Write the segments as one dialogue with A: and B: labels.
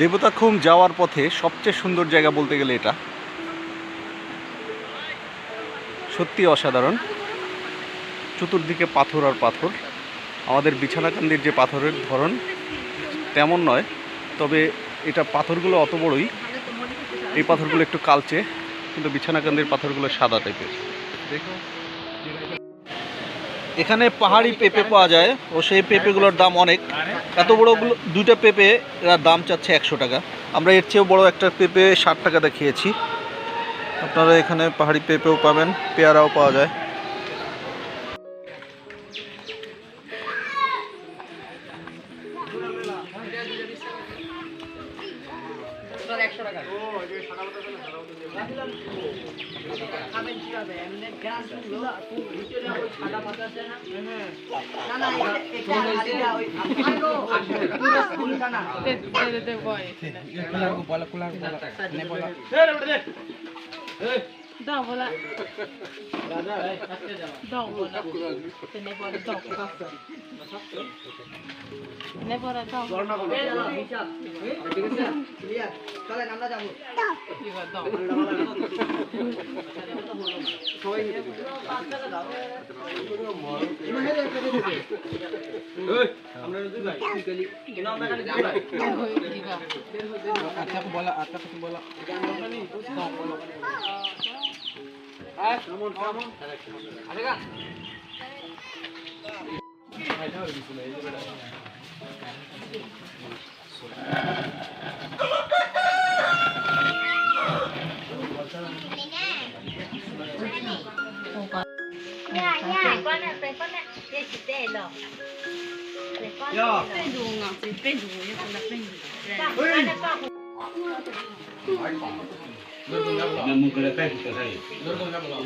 A: দেবতাখুম যাওয়ার পথে সবচেয়ে সুন্দর জায়গা বলতে গেলে এটা সত্যি অসাধারণ। চতুর্দিকে পাথর আর পাথর। আমাদের বিছানাকান্দির যে পাথরের ধরন তেমন নয়, তবে এটা পাথরগুলো অত বড়ই। এই পাথরগুলো একটু কালচে, কিন্তু বিছানাকান্দির পাথরগুলো সাদা টাইপের। দেখো, এখানে পাহাড়ি পেঁপে পাওয়া যায় ও সেই পেঁপেগুলোর দাম অনেক। এত বড়গুলো দুইটা পেঁপে এর দাম চাচ্ছে 100 টাকা। আমরা এর চেয়েও বড় একটা পেঁপে 60 টাকাতে খেয়েছি। আপনারা এখানে পাহাড়ি পেঁপেও পাবেন, পেয়ারাও পাওয়া যায়।
B: Dog bola. Dog bola. Tene bola dog. Ne bola dog.
C: চলে আমরা যাবো। আচ্ছা বলা আচ্ছা কিছু বলা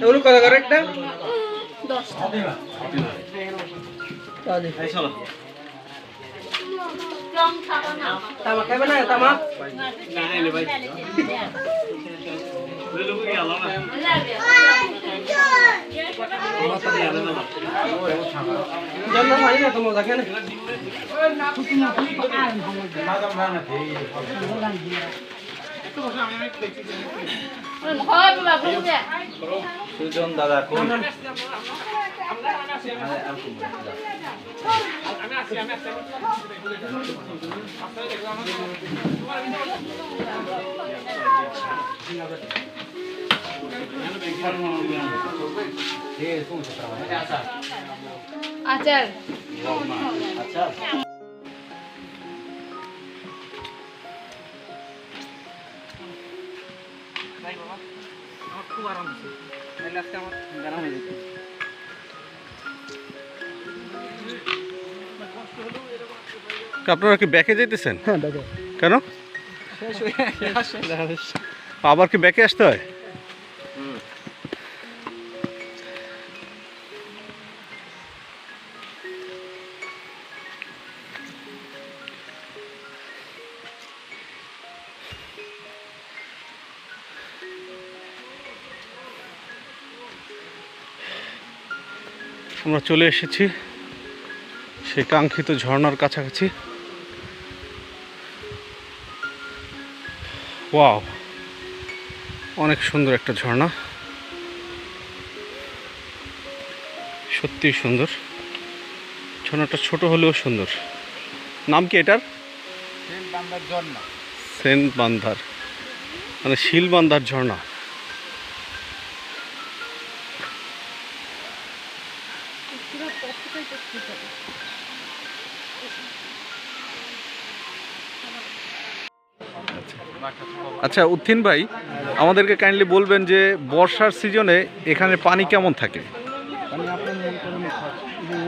C: এগুলো কত করে একটা
B: 10 টাকা। Trong খাবো না।
C: তামাক খাবে না তামাক
B: না এলে ভাই।
C: জন্ম হয় না তোমার দেখেন
A: সুজন দাদা কোন
B: আচার
A: আচ্ছা
C: খুব আরাম হচ্ছে আজকে আমার জানা হয়ে যেত
A: আপনারা কি ব্যাকে যাইতেছেন?
C: হ্যাঁ দেখো
A: কেন আবার কি ব্যাকে আসতে হয়? আমরা চলে এসেছি সেই কাঙ্ক্ষিত ঝর্ণার কাছাকাছি। ওয়াও, অনেক সুন্দর একটা ঝর্ণা, সত্যিই সুন্দর। ঝর্ণাটা ছোট হলেও সুন্দর। নাম কি এটার? সেন্ট বান্ধার, মানে শিল বান্ধার ঝর্ণা। আচ্ছা উত্থিন ভাই, আমাদেরকে কাইন্ডলি বলবেন যে বর্ষার সিজনে এখানে পানি কেমন থাকে?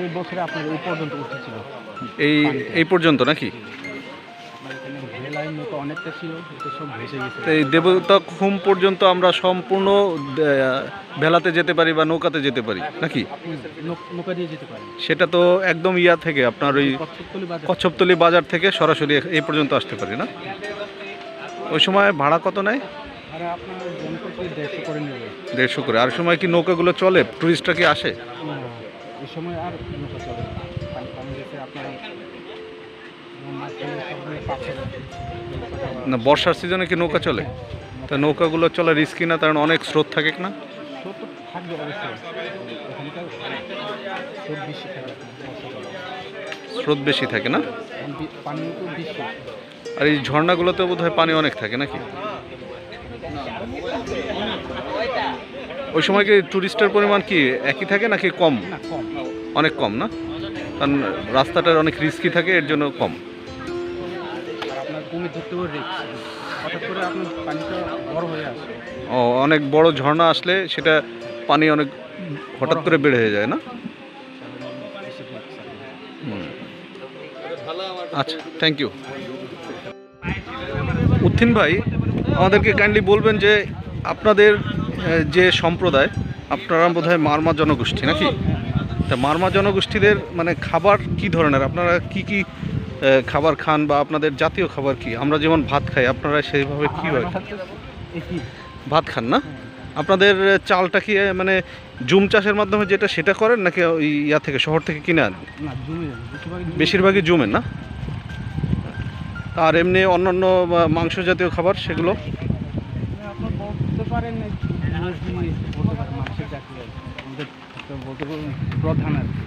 C: এই বছরে আপনার এই পর্যন্ত উঠেছিল
A: এই পর্যন্ত নাকি?
C: অনেকটা ছিল, সব ভেসে গেছে।
A: এই দেবতাখুম পর্যন্ত আমরা সম্পূর্ণ ভেলাতে যেতে পারি বা নৌকাতে যেতে পারি নাকি?
C: নৌকা দিয়ে যেতে পারি।
A: সেটা তো একদম ইয়া থেকে আপনার ওই কচ্ছপতলি বাজার থেকে সরাসরি এই পর্যন্ত আসতে পারি না? ওই সময় ভাড়া কত নেয়?
C: আর আপনার জনপ্রতি 150 করে নেবে।
A: 150 করে। আর সময় কি নৌকাগুলো চলে? টুরিস্টরা কি আসে?
C: এই সময় আর নৌকা চলে না। পানি গেছে আপনার
A: না বর্ষার সিজনে কি নৌকা চলে? তা নৌকাগুলো চলা রিস্কি না, কারণ অনেক স্রোত থাকে না?
C: স্রোত তো থাকবে অবশ্যই, এখানকার স্রোত বেশি থাকে বর্ষাকালে।
A: স্রোত বেশি থাকে না?
C: কারণ পানি তো বেশি।
A: আর এই ঝর্ণাগুলোতে বোধহয় পানি অনেক থাকে নাকি? ওই সময় কি টুরিস্টের পরিমাণ কি একই থাকে নাকি কম?
C: না কম,
A: অনেক কম না, কারণ রাস্তাটার অনেক রিস্কি থাকে, এর জন্য কম।
C: আর আপনার কুমির ধরতেও রিস্ক, হঠাৎ করে আপনার পানিটা বড় হয়ে আসে।
A: ও, অনেক বড় ঝর্ণা আসলে সেটা পানি অনেক হঠাৎ করে বেড়ে হয়ে যায় না?
C: বেশি রিস্ক।
A: হুম। আচ্ছা, থ্যাংক ইউ। উত্থিন ভাই, আমাদেরকে কাইন্ডলি বলবেন যে আপনাদের যে সম্প্রদায়, আপনারা বোধহয় মারমা জনগোষ্ঠী নাকি? তা মারমা জনগোষ্ঠীদের মানে খাবার কি ধরনের, আপনারা কি কি খাবার খান, বা আপনাদের জাতীয় খাবার কি? আমরা যেমন ভাত খাই, আপনারা সেইভাবে কীভাবে
C: একই
A: ভাত খান না? আপনাদের চালটা কি মানে জুম চাষের মাধ্যমে যেটা সেটা করেন, নাকি ওই ইয়া থেকে শহর থেকে কিনে আনেন?
C: না জমে,
A: বেশিরভাগই জুমের না? আর এমনি অন্যান্য মাংস জাতীয় খাবার সেগুলো?
C: আপনার বলতে পারেন মুরগি, বলতে পারেন মাংসের জাতীয়, আমাদের বলতে পারেন প্রধান আর কি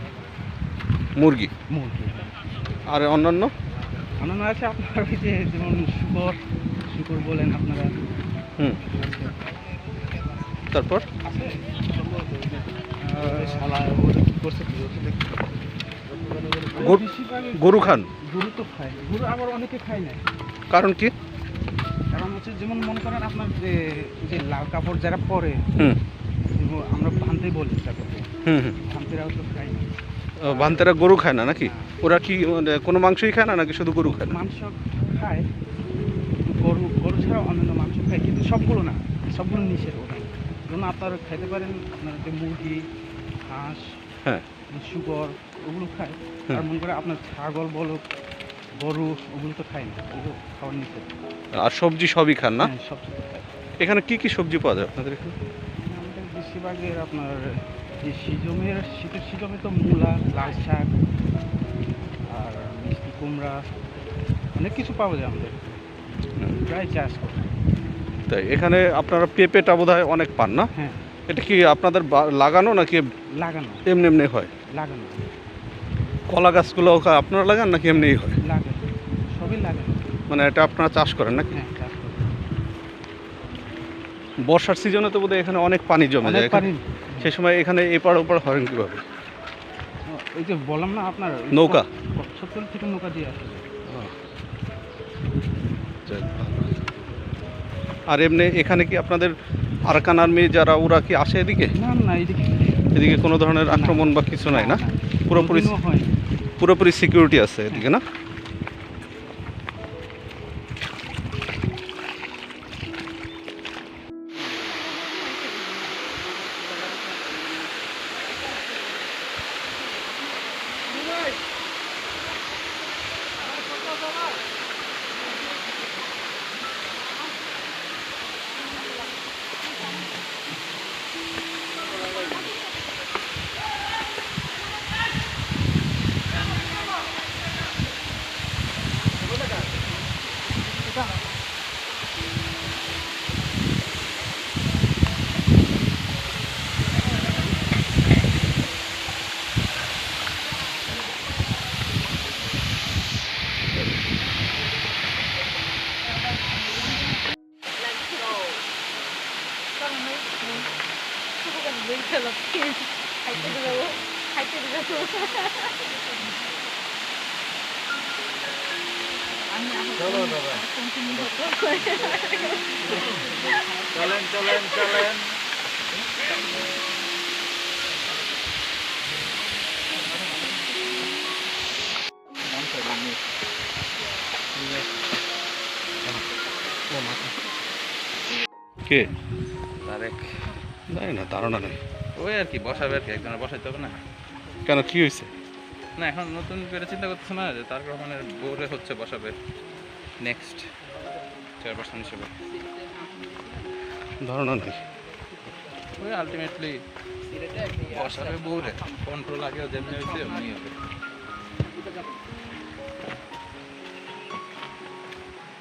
A: মুরগি।
C: মুরগি।
A: আর অন্যান্য
C: অন্যান্য আছে আপনার ওই যে যেমন শুকর বলেন আপনারা।
A: হুম, তারপর
C: শালা করছে কি
A: গরু খান?
C: গরু তো খায়, গরু আবার অনেকে খায় না।
A: কারণ কি?
C: কারণ হচ্ছে যেমন মনে করেন আপনার যে যে লাল কাপড় যারা পরে,
A: হুম
C: আমরা ভান্তে বলি তাদেরকে,
A: হুম হুম।
C: ভান্তেরাও তো খায় না।
A: ভান্তেরা গরু খায় না নাকি? ওরা কি মানে কোনো মাংসই খায় না নাকি শুধু গরু খায় না?
C: মাংস খায়, গরু গরু ছাড়া অন্যান্য মাংস খায়, কিন্তু সবগুলো না, সবগুলো নিষেধ ওখানে। যেমন আপনারা খাইতে পারেন আপনার যে মুরগি, হাঁস,
A: হ্যাঁ।
C: শুকর, ওগুলো খায়। আর মনে করে আপনার ছাগল বলো, গরু, ওগুলো তো খায় না, ওগুলো খাওয়ার নিষেধ।
A: আর সবজি সবই খান না?
C: হ্যাঁ, সব কিছু খায়।
A: এখানে কি কি সবজি পাওয়া যায় আপনাদের এখানে?
C: আমাদের বেশিরভাগের আপনার যে শীতের সিজনে তো মূলা, লাল শাক, আর মিষ্টি কুমড়া, অনেক কিছু পাওয়া যায় আমাদের প্রায় চাষ করে।
A: তাই এখানে আপনারা পেঁপেটা বোধহয় অনেক পান না?
C: হ্যাঁ,
A: এটা কি আপনাদের লাগানো নাকি
C: লাগানো
A: এমনি এমনি হয়?
C: লাগানো
A: কলা গাছগুলো আপনারা লাগান নাকি এমনিই হয়?
C: লাগানো, সবই লাগানো।
A: মানে এটা আপনারা চাষ করেন নাকি?
C: হ্যাঁ, চাষ করে।
A: বর্ষার সিজনে তো বোধহয় এখানে অনেক পানি জমে
C: অনেক
A: যায়,
C: পানি।
A: সে সময় এখানে এপার ওপার হরেন কীভাবে?
C: ওই যে বললাম না আপনার, ওই
A: নৌকা?
C: 70 থেকে নৌকা দিয়ে আসে।
A: আর এমনি এখানে কি আপনাদের আরাকান আর্মি যারা, ওরা কি আসে এদিকে?
C: না না, এইদিকে
A: এদিকে কোনো ধরনের আক্রমণ বা কিছু নাই না? পুরোপুরি
C: কোনোদিনও হয় না।
A: পুরোপুরি সিকিউরিটি আছে এদিকে না?
D: চলেন চলেন চলেন।
A: কে?
D: তারেক
A: জানি না, ধারণা নেই।
D: ওই আর কি বসাবে আর কি, একজনের বসাইতে হবে না।
A: কেন, কি হয়েছে?
D: না এখন নতুন করে চিন্তা করতেছে না যে তারেক রহমানের বোর্ডে হচ্ছে বসাবে নেক্সট চেয়ারপারসন হিসেবে।
A: ধারণা নেই।
D: ওই আলটিমেটলি বসাবে বোর্ডে, কন্ট্রোল আগেও যেমনি হয়েছে এমনি হবে।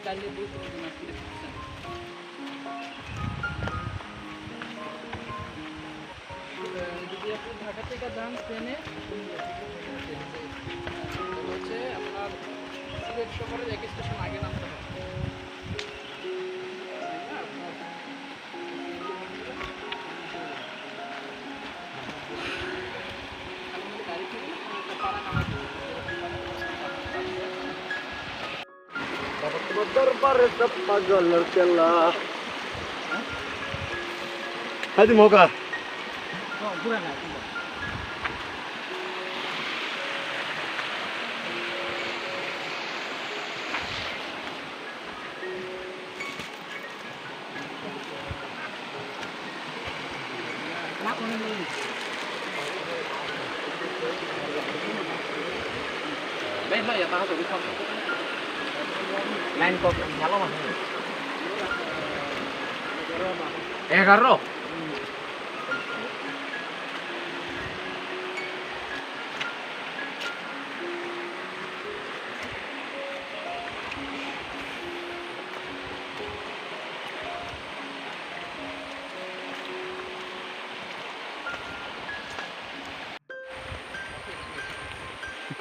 C: যদি আপনি ঢাকা থেকে যান ট্রেনে হচ্ছে আপনার সিলেট শহরের এক স্টেশন আগে নামতে হবে।
A: दरबार सब पागल चला हदी मौका
C: লাইন কত ভালো মানে 11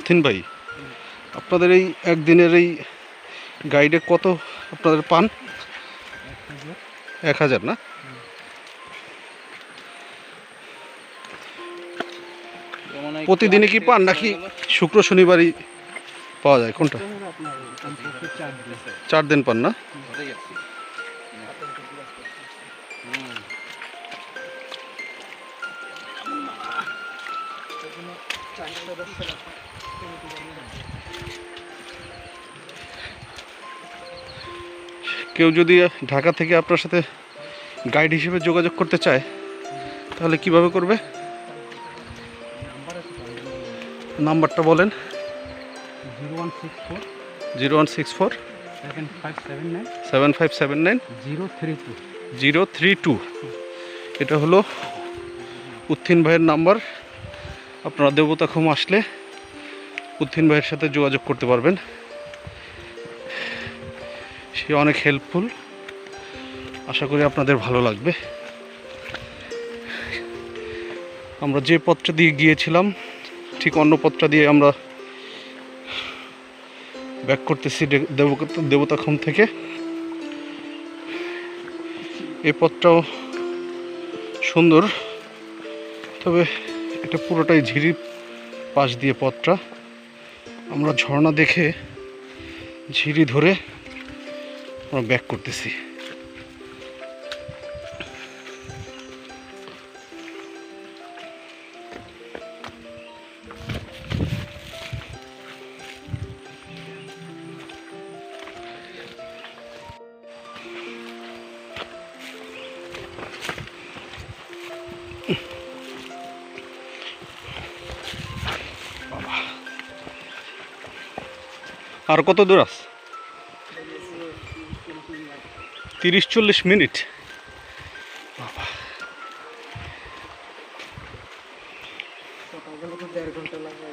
A: থিন ভাই আপনাদের এই একদিনের এই গাইডে কত আপনাদের পান 1000 না প্রতিদিনই কি পান নাকি শুক্র শনিবারই পাওয়া যায় কোনটা
C: আপনার কমপক্ষে 4 দিন
A: 4 দিন পান না কেউ যদি ঢাকা থেকে আপনার সাথে গাইড হিসেবে যোগাযোগ করতে চায় তাহলে কিভাবে করবে নাম্বারটা বলেন
C: 0164
A: 0164
C: 7579
A: 7579
C: 032
A: 032 এটা হলো উত্থিন ভাইয়ের নাম্বার আপনারা দেবতাখুম আসলে উত্থিন ভাইয়ের সাথে যোগাযোগ করতে পারবেন সে অনেক হেল্পফুল আশা করি আপনাদের ভালো লাগবে আমরা যে পথটা দিয়ে গিয়েছিলাম ঠিক অন্য পথটা দিয়ে আমরা ব্যাক করতেছি দেবতাখুম থেকে এই পথটাও সুন্দর তবে এটা পুরোটাই ঝিরি পাশ দিয়ে পথটা আমরা ঝর্ণা দেখে ঝিরি ধরে আমরা ব্যাক করতেছি আর কত দূর আছে 30-40 মিনিট বাবা
C: সকালবেলা তো 1.5 ঘন্টা লাগে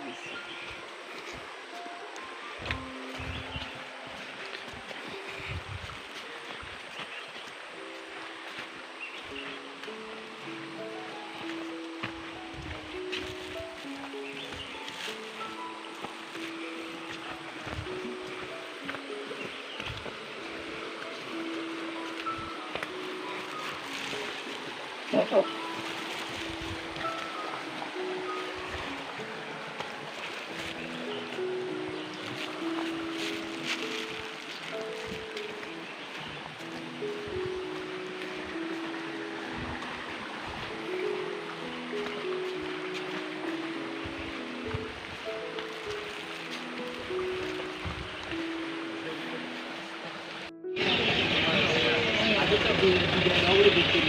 C: দিচ্ছে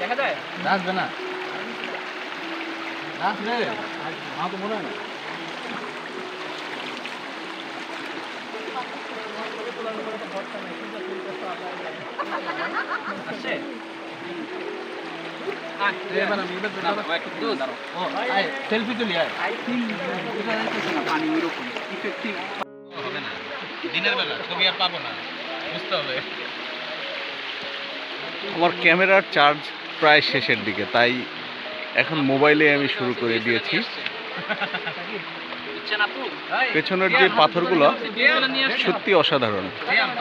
C: দেখা যায় আসবে না আসবে আমার তো মনে হয় না সেলফি তুলি পানি ওইরকম
D: হবে না, দিনের বেলা ছবি আর পাবো না, বুঝতে হবে।
A: আমার ক্যামেরার চার্জ প্রায় শেষের দিকে, তাই এখন মোবাইলে আমি শুরু করে দিয়েছি। পেছনের যে পাথরগুলো সত্যি অসাধারণ।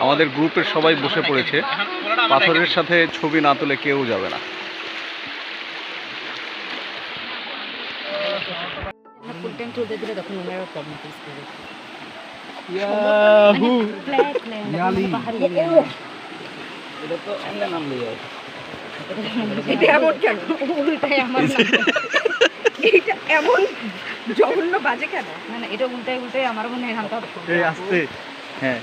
A: আমাদের গ্রুপের সবাই বসে পড়েছে, পাথরের সাথে ছবি না তুলে কেউ যাবে না।
B: ফুল টাইম চলতে দিলে তখন ওনারা প্রবলেম ফেস করবে।
C: Yahoo
B: flat plan
C: ইয়ালি।
B: পাহাড়ি
C: এটা তো এমন নাম লইয়া
E: এটা এমন কেন?
B: উল্টাই আমার নাম।
E: এইটা এমন জঘন্য বাজে কেন?
B: না না, এটা উল্টাই উল্টাই আমার মনে হয় নামটা হবে।
C: এই আস্তে
A: হ্যাঁ,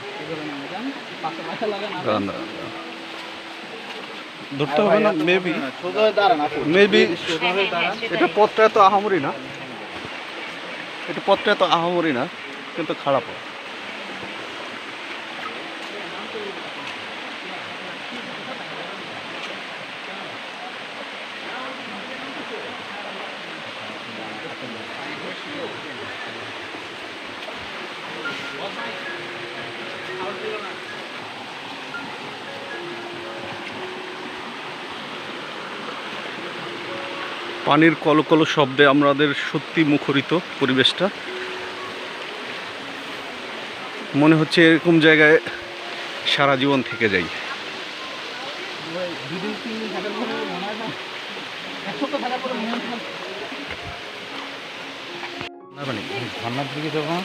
C: পাশে পাশে লাগান
A: দাঁড়ান, দাঁড়ান, দাঁড়ান। ধরতে হবে না, মেবি
C: সোজা হয়ে দাঁড়ান আপু
A: মেবি
C: সোজা হয়ে দাঁড়ান
A: এটা পথটা এত আহামরি না, এটা পথটা এত আহামরি না, কিন্তু খারাপ। পানির কলকল শব্দে আমাদের সত্যি মুখরিত পরিবেশটা। মনে হচ্ছে এরকম জায়গায় সারা জীবন থেকে যাই।
C: দুদিন 3 দিন থাকার পরে মনে হয় না 1 সপ্তাহ থাকার পরে মনে হয় না মানে ঝর্ণার দিকে যাবো না।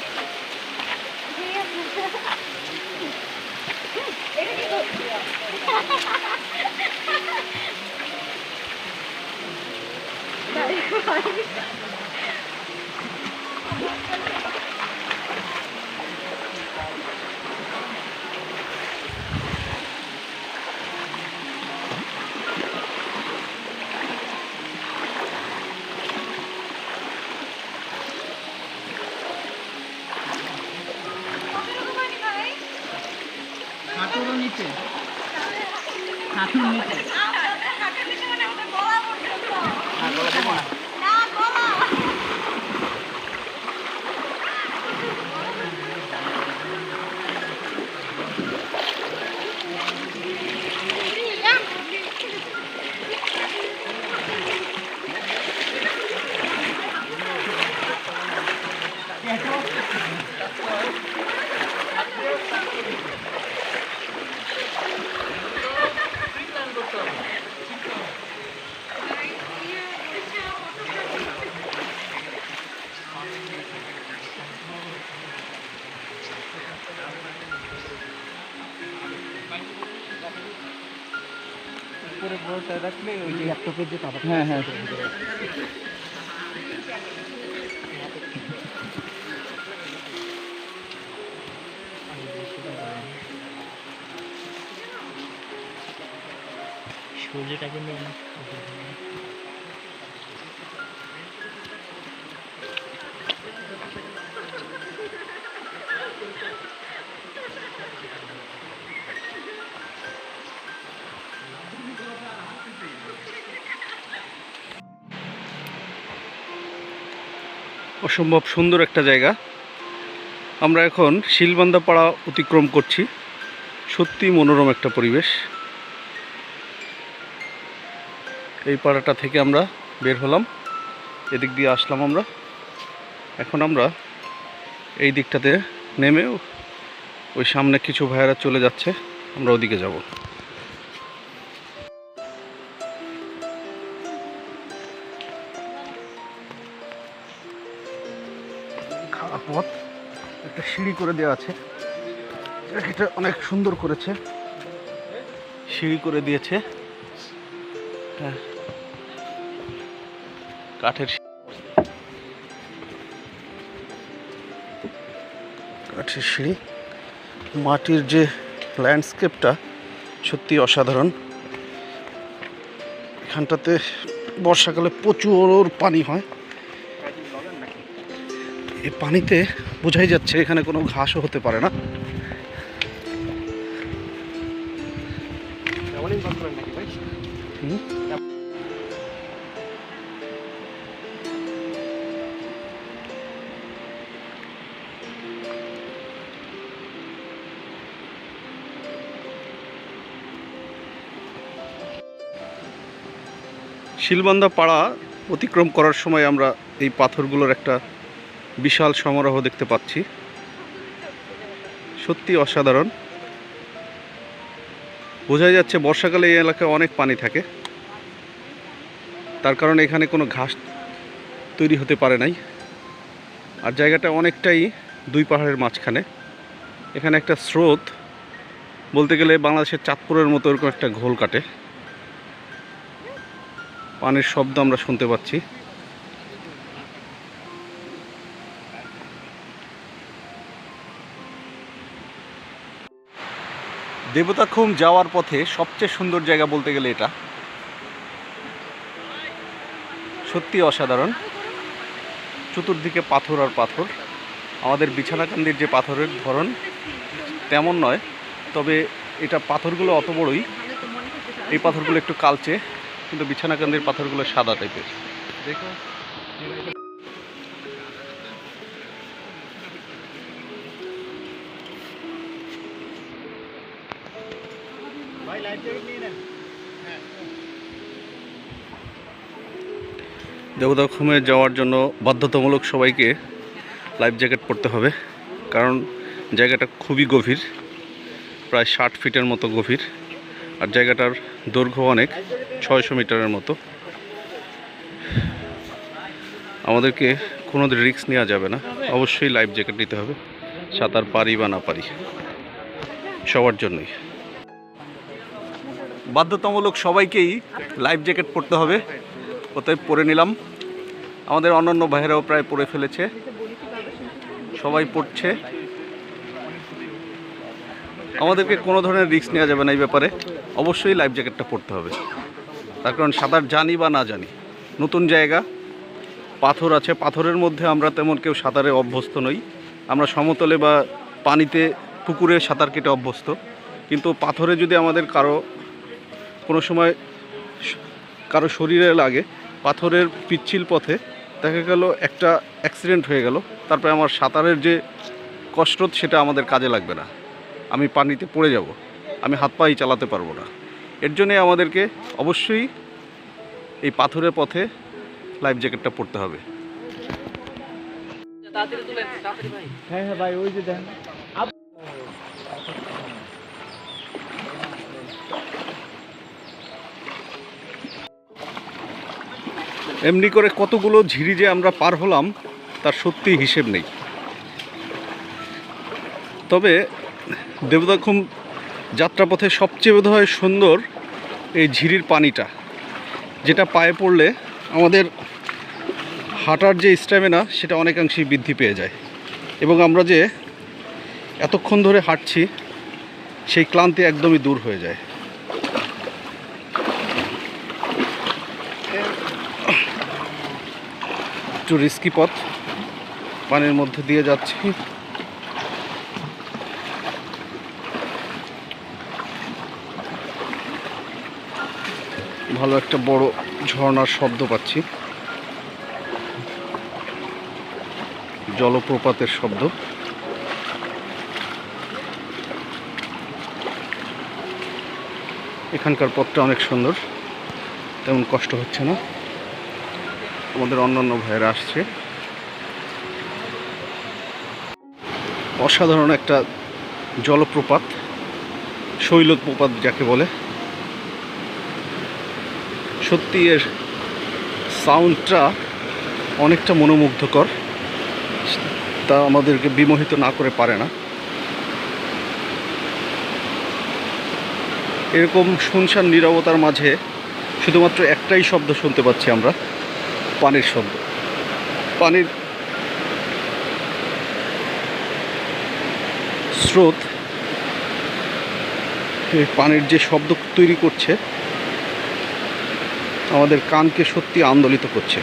C: হাঁটুর নিচে হাঁটুর নিচে উপরে বড়টা রাখলে ওই যে ল্যাপটপের যে কাভার, হ্যাঁ হ্যাঁ
B: সূর্যটাকে নিয়ে না
A: অসম্ভব সুন্দর একটা জায়গা। আমরা এখন শিলবান্ধা পাড়া অতিক্রম করছি। সত্যি মনোরম একটা পরিবেশ। এই পাড়াটা থেকে আমরা বের হলাম, এদিক দিয়ে আসলাম আমরা। এখন আমরা এই দিকটাতে নেমে ওই সামনে কিছু ভাইয়েরা চলে যাচ্ছে, আমরা ওদিকে যাব। খারাপ পথ, একটা সিঁড়ি করে দেওয়া আছে, এটা অনেক সুন্দর করেছে, সিঁড়ি করে দিয়েছে। হ্যাঁ, কাঠের সিঁড়ি। মাটির যে ল্যান্ডস্কেপটা সত্যি অসাধারণ। এখানটাতে বর্ষাকালে প্রচুর পানি হয়। এই পানিতে বোঝাই যাচ্ছে এখানে কোনো ঘাসও হতে পারে না, পাচ্ছি। শিলবান্ধা পাড়া অতিক্রম করার সময় আমরা এই পাথরগুলোর একটা বিশাল সমারোহ দেখতে পাচ্ছি। সত্যি অসাধারণ। বোঝাই যাচ্ছে বর্ষাকালে এই এলাকায় অনেক পানি থাকে, তার কারণে এখানে কোনো ঘাস তৈরি হতে পারে নাই। আর জায়গাটা অনেকটাই দুই পাহাড়ের মাঝখানে। এখানে একটা স্রোত, বলতে গেলে বাংলাদেশের চাঁদপুরের মতো এরকম একটা ঘোল কাটে। পানির শব্দ আমরা শুনতে পাচ্ছি। দেবতাখুম যাওয়ার পথে সবচেয়ে সুন্দর জায়গা বলতে গেলে এটা। সত্যি অসাধারণ। চতুর্দিকে পাথর আর পাথর। আমাদের বিছানাকান্দির যে পাথরের ধরন তেমন নয়, তবে এটা পাথরগুলো অত বড়ই। এই পাথরগুলো একটু কালচে, কিন্তু বিছানাকান্দির পাথরগুলো সাদা টাইপের।
C: দেখো
A: দেবতাখুমে যাওয়ার জন্য বাধ্যতামূলক সবাইকে লাইফ জ্যাকেট পরতে হবে, কারণ জায়গাটা খুবই গভীর, প্রায় 60 ফিটের মতো গভীর। আর জায়গাটার দৈর্ঘ্য অনেক, 600 মিটারের মতো। আমাদেরকে কোনো রিস্ক নেওয়া যাবে না, অবশ্যই লাইফ জ্যাকেট নিতে হবে, সাঁতার পারি বা না পারি, সবার জন্যই বাধ্যতামূলক সবাইকেই লাইফ জ্যাকেট পরতে হবে। ওটাই পরে নিলাম। আমাদের অন্যান্য ভাইয়েরাও প্রায় পরে ফেলেছে, সবাই পড়ছে। আমাদেরকে কোনো ধরনের রিস্ক নেওয়া যাবে না এই ব্যাপারে, অবশ্যই লাইফ জ্যাকেটটা পরতে হবে। তার কারণ সাঁতার জানি বা না জানি, নতুন জায়গা, পাথর আছে, পাথরের মধ্যে আমরা তেমন কেউ সাঁতারে অভ্যস্ত নই। আমরা সমতলে বা পানিতে পুকুরে সাঁতার কেটে অভ্যস্ত, কিন্তু পাথরে যদি আমাদের কোনো সময় কারো শরীরে লাগে, পাথরের পিচ্ছিল পথে দেখা গেল একটা অ্যাক্সিডেন্ট হয়ে গেল, তারপরে আমার সাঁতারের যে কসরত সেটা আমাদের কাজে লাগবে না, আমি পানিতে পড়ে যাব, আমি হাত পাই চালাতে পারবো না। এর জন্যে আমাদেরকে অবশ্যই এই পাথরের পথে লাইফ জ্যাকেটটা পরতে হবে।
C: হ্যাঁ ভাই, ওই যে দেন
A: এমনি করে কতগুলো ঝিরি যে আমরা পার হলাম তার সত্যি হিসেব নেই। তবে দেবতাখুম যাত্রাপথে সবচেয়ে বোধহয় সুন্দর এই ঝিরির পানিটা, যেটা পায়ে পড়লে আমাদের হাঁটার যে স্ট্যামিনা সেটা অনেকাংশেই বৃদ্ধি পেয়ে যায়, এবং আমরা যে এতক্ষণ ধরে হাঁটছি সেই ক্লান্তি একদমই দূর হয়ে যায়। একটু রিস্কি পথ, পানির মধ্যে দিয়ে যাচ্ছি। ভালো একটা বড় ঝর্ণার শব্দ পাচ্ছি, জলপ্রপাতের শব্দ। এখানকার পথটা অনেক সুন্দর, তেমন কষ্ট হচ্ছে না। আমাদের অন্যান্য ভাইয়েরা আসছে। অসাধারণ একটা জলপ্রপাত, শৈলপ্রপাত যাকে বলে। সত্যি এর সাউন্ডটা অনেকটা মনোমুগ্ধকর, তা আমাদেরকে বিমোহিত না করে পারে না। এরকম শুনশান নীরবতার মাঝে শুধুমাত্র একটাই শব্দ শুনতে পাচ্ছি আমরা, পানির শব্দ। পানির স্রোত পানির যে শব্দ তৈরি করছে আমাদের কানকে সত্যি আন্দোলিত করছে।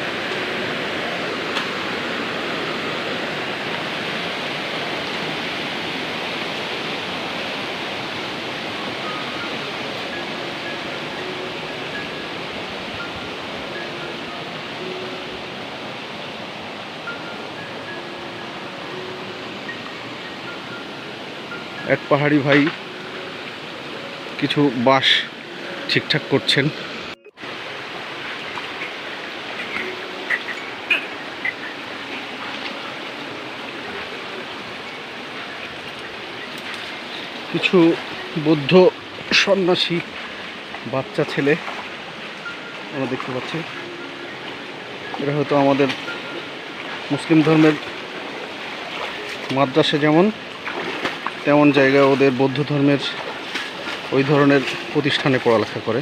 A: এক পাহাড়ি ভাই কিছু বাঁশ ঠিকঠাক করছেন। কিছু বৌদ্ধ সন্ন্যাসী বাচ্চা ছেলে আমরা দেখতে পাচ্ছি। এরা হয়তো আমাদের মুসলিম ধর্মের মাদ্রাসা যেমন তেমন জায়গায় ওদের বৌদ্ধ ধর্মের ওই ধরনের প্রতিষ্ঠানে পড়ালেখা করে,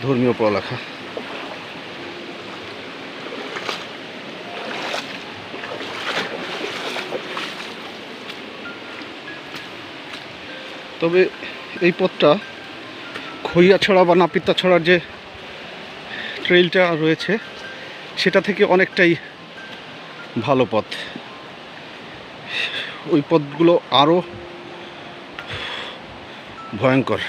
A: ধর্মীয় পড়ালেখা। তবে এই পথটা খইয়াছড়া বা নাপিতাছড়ার যে ট্রেইলটা রয়েছে সেটা থেকে অনেকটাই ভালো পথ। ওই পথগুলো আরও ভয়ঙ্কর।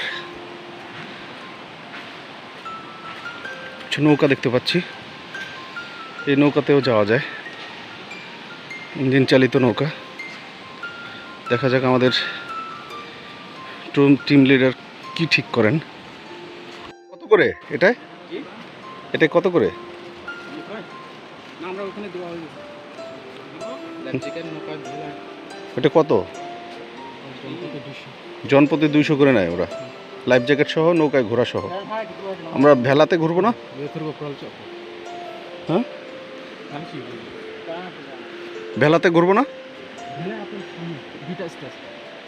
A: কিছু নৌকা দেখতে পাচ্ছি, এই নৌকাতেও যাওয়া যায়, ইঞ্জিন চালিত নৌকা। দেখা যাক আমাদের টিম লিডার কি ঠিক করেন। কত করে এটাই? এটা কত করে?
C: আমরা ওখানে দেওয়া হয়ে গেছে।
A: এটা কত? জনপ্রতি 200 করে নেয় ওরা, লাইফ জ্যাকেট সহ, নৌকায় ঘোরা সহ। আমরা ভেলাতে ঘুরবো না? হ্যাঁ, ভেলাতে ঘুরবো না?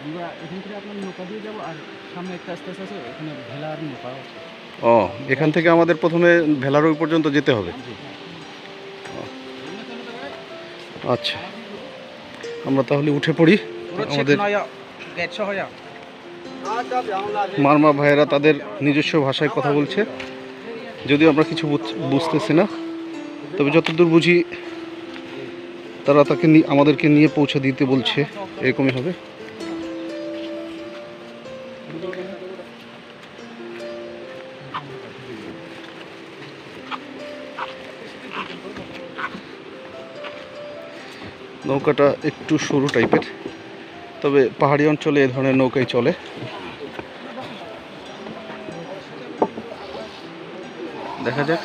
C: আমরা এখান থেকে আপনার নৌকা দিয়ে যাবো, আর সামনে একটা আস্তে আছে, ওখানে ভেলা আর নৌকা আছে।
A: ও, এখান থেকে আমাদের প্রথমে ভেলার ওই পর্যন্ত যেতে হবে। আচ্ছা, আমরা তাহলে উঠে পড়ি। আমাদের মারমা ভাইয়েরা তাদের নিজস্ব ভাষায় কথা বলছে, যদিও আমরা কিছু বুঝতেছি না, তবে যতদূর বুঝি তারা তাকে আমাদেরকে নিয়ে পৌঁছে দিতে বলছে, এরকমই হবে। নৌকাটা একটু সরু টাইপের, তবে পাহাড়ি অঞ্চলে এ ধরনের নৌকাই চলে। দেখা যাক।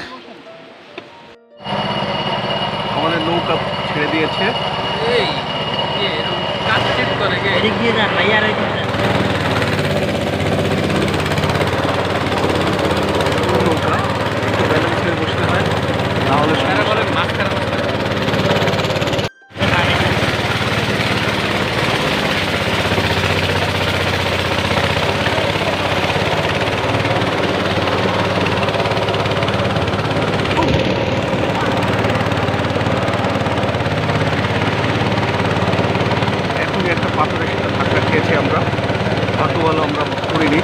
A: আমাদের নৌকা ছেড়ে দিয়েছে। নৌকা একটু ব্যালেন্স হয়ে বসতে হয়, নাহলে মাছ খারাপ। একটা পাথরের সাথে ধাক্কা খেয়েছি আমরা, পাথরওয়ালা আমরা করিনি।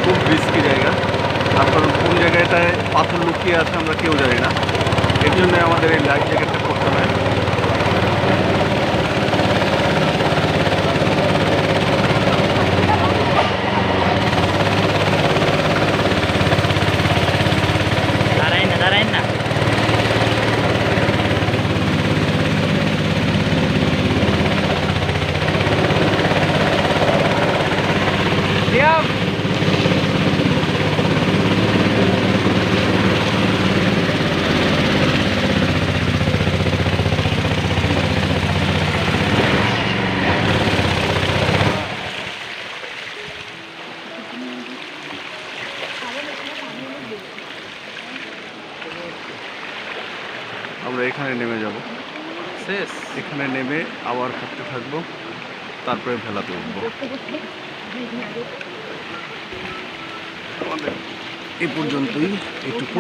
A: খুব রিস্কি জায়গা, আর কারণ কোন জায়গাটায় পাথর লুকিয়ে আছে আমরা কেউ জানি না, এর জন্য আমাদের এই লাইফ জ্যাকেটটা করতে হয়। আমরা এখানে নেমে যাব,
D: শেষ।
A: এখানে নেমে আবার হাঁটতে থাকবো, তারপরে ভেলাতে উঠবো। আমাদের এই পর্যন্তই, এইটুকু।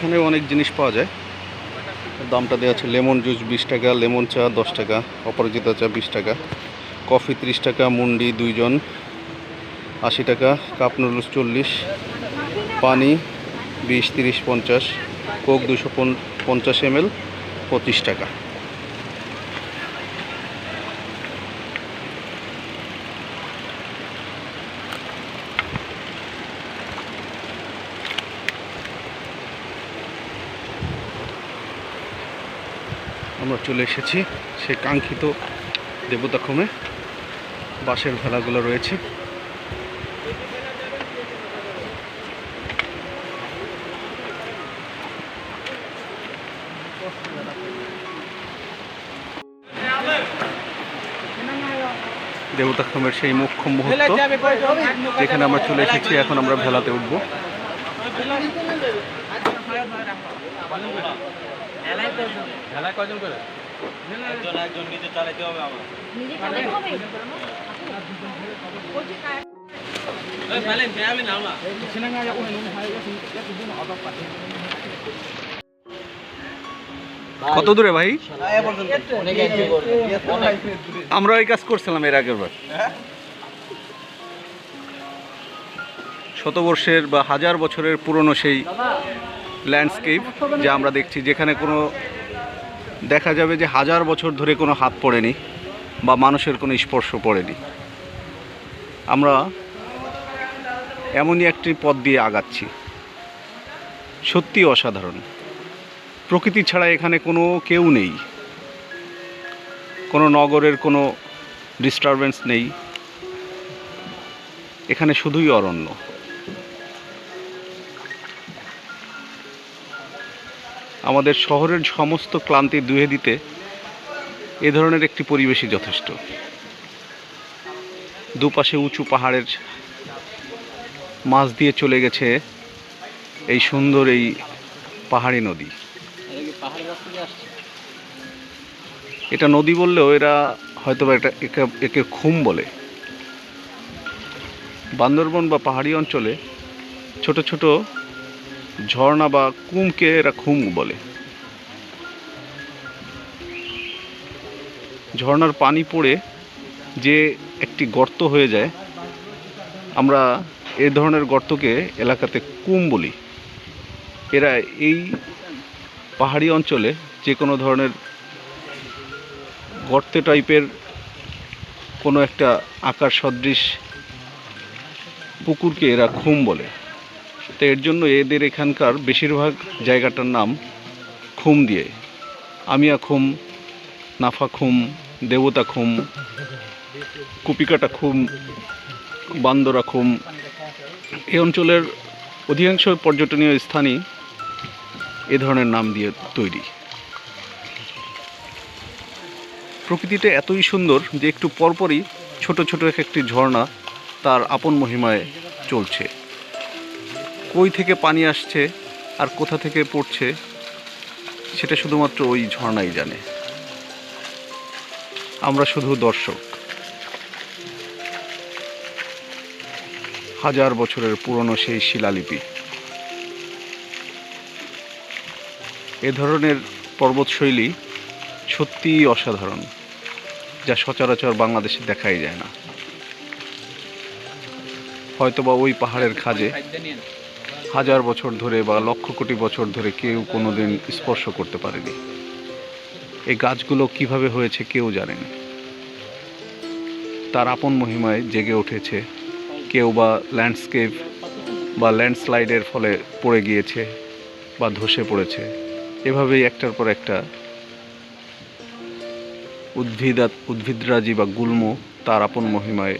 A: এখানেও অনেক জিনিস পাওয়া যায়। দামটা দেওয়া আছে লেমন জুস 20 টাকা, লেমন চা 10 টাকা, অপরাজিতা চা 20 টাকা, কফি 30 টাকা, মুন্ডি 2 জন 80 টাকা, কাপ নুডলস 40, পানি 20, 30, 50, কোক 250 ml 25 টাকা। আমরা চলে এসেছি সেই কাঙ্ক্ষিত দেবতাখুমে। বাঁশের ভেলাগুলো রয়েছে। দেবতাখুমের সেই মুখ্য মুহূর্ত যেখানে আমরা চলে এসেছি। এখন আমরা ভেলাতে উঠবো।
D: ভেলায় কয়জন করে?
B: নিজে চালাতে হবে?
A: কত দূরে ভাই? আমরা এই কাজ করছিলাম এর আগের বার। শতবর্ষের বা হাজার বছরের পুরনো সেই ল্যান্ডস্কেপ যা আমরা দেখছি, যেখানে কোনো দেখা যাবে যে হাজার বছর ধরে কোনো হাত পড়েনি বা মানুষের কোনো স্পর্শ পড়েনি। আমরা এমনই একটি পথ দিয়ে আগাচ্ছি, সত্যি অসাধারণ। প্রকৃতি ছাড়া এখানে কোনো কেউ নেই, কোনো নগরের কোনো ডিস্টারবেন্স নেই, এখানে শুধুই অরণ্য। আমাদের শহরের সমস্ত ক্লান্তি ধুয়ে দিতে এ ধরনের একটি পরিবেশই যথেষ্ট। দুপাশে উঁচু পাহাড়ের মাঝ দিয়ে চলে গেছে এই সুন্দর এই পাহাড়ি নদী। এটা নদী বললেও এরা হয়তো বা একে খুম বলে। বান্দরবন বা পাহাড়ি অঞ্চলে ছোট ছোট ঝর্ণা বা কুমকে এরা খুম বলে। ঝর্ণার পানি পড়ে যে একটি গর্ত হয়ে যায়, আমরা এই ধরনের গর্তকে এলাকাতে কুম বলি। এরা এই পাহাড়ি অঞ্চলে যে কোনো ধরনের গর্তে টাইপের কোনো একটা আকার সদৃশ পুকুরকে এরা খুম বলে। তো এর জন্য এদের এখানকার বেশিরভাগ জায়গাটার নাম খুম দিয়ে। আমিয়া খুম, নাফা খুম, দেবতা খুম, কুপিকাটা খুম, বান্দরা খুম, এই অঞ্চলের অধিকাংশ পর্যটনীয় স্থানই এ ধরনের নাম দিয়ে তৈরি। প্রকৃতিটা এতই সুন্দর যে একটু পরপরই ছোট ছোট এক একটি ঝর্ণা তার আপন মহিমায় চলছে। কই থেকে পানি আসছে আর কোথা থেকে পড়ছে সেটা শুধুমাত্র ওই ঝর্ণাই জানে। আমরা শুধু দর্শক। হাজার বছরের পুরনো সেই শিলালিপি। এ ধরনের পর্বতশৈলী সত্যিই অসাধারণ, যা সচরাচর বাংলাদেশে দেখাই যায় না। হয়তোবা ওই পাহাড়ের খাজে হাজার বছর ধরে বা লক্ষ কোটি বছর ধরে কেউ কোনোদিন স্পর্শ করতে পারেনি। এই গাছগুলো কিভাবে হয়েছে কেউ জানেনি। তার আপন মহিমায় জেগে উঠেছে। কেউ বা ল্যান্ডস্কেপ বা ল্যান্ডস্লাইডের ফলে পড়ে গিয়েছে বা ধসে পড়েছে। এভাবেই একটার পর একটা উদ্ভিদরাজি বা গুল্ম তার আপন মহিমায়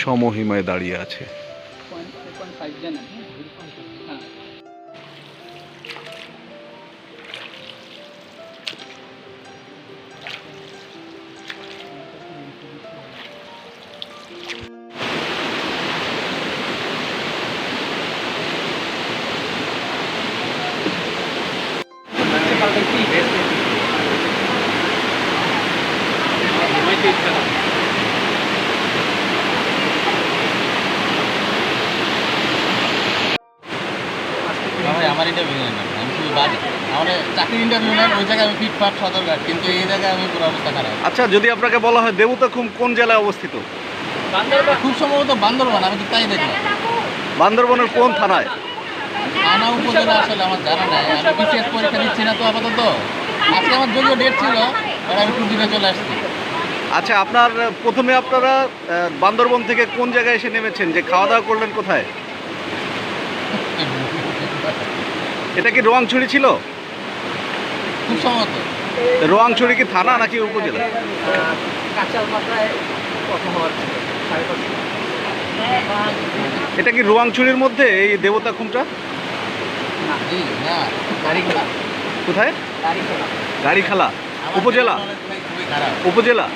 A: সমহিমায় দাঁড়িয়ে আছে।
D: একটি ইন্টারভিউ নেন, ওই জায়গায় আমি ফিটফাট সদরঘাট, কিন্তু এই জায়গায় আমি পুরো অবস্থা খারাপ।
A: আচ্ছা, যদি আপনাকে বলা হয় দেবতাখুম কোন জেলায় অবস্থিত?
D: খুব সম্ভবত বান্দরবান, আমি তো তাই দেখলাম।
A: বান্দরবনের কোন থানায়?
D: থানা উপজেলা আসলে আমার জানা নাই, আমি বিসিএস পরীক্ষা দিচ্ছি না তো আপাতত। আজকে আমার যদিও ডেট ছিল, আর আমি ট্যুর দিতে চলে আসছি।
A: আচ্ছা, প্রথমে আপনারা বান্দরবন থেকে কোন জায়গায় এসে নেমেছেন, যে খাওয়া দাওয়া করলেন কোথায়? এটা কি রোয়াংছড়ি ছিল?
D: খুব সম্ভবত।
A: রোয়াংছড়ি কি থানা নাকি উপজেলা? এটা কি রোয়াংছড়ির মধ্যে এই দেবতাখুমটা?
D: জি, না, গাড়ি খোলা।
A: কোথায়? গাড়িখালা উপজেলা?
D: খুবই খারাপ।
A: উপজেলা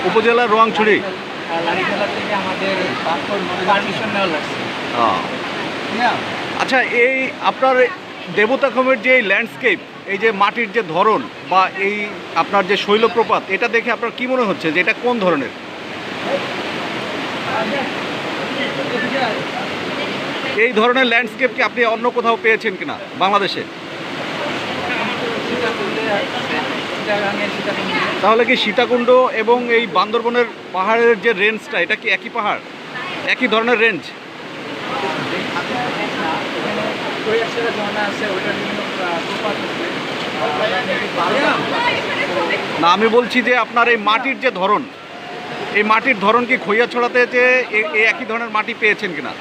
A: উপজেলা রোয়াংছড়ি। আচ্ছা, এই আপনার দেবতাখুমের যে ল্যান্ডস্কেপ, এই যে মাটির যে ধরন বা এই আপনার যে শৈলপ্রপাত, এটা দেখে আপনার কি মনে হচ্ছে যে এটা কোন ধরনের? এই ধরনের ল্যান্ডস্কেপ কি আপনি অন্য কোথাও পেয়েছেন কিনা বাংলাদেশে? তাহলে কি সীতাকুণ্ড এবং এই বান্দরবনের পাহাড়ের যে রেঞ্জটা, এটা কি একই পাহাড়, একই ধরনের রেঞ্জ? না, আমি বলছি যে আপনার এই মাটির যে ধরন, এই মাটির ধরন কি খৈয়াছড়াতে যে এই একই ধরনের মাটি পেয়েছেন কিনা?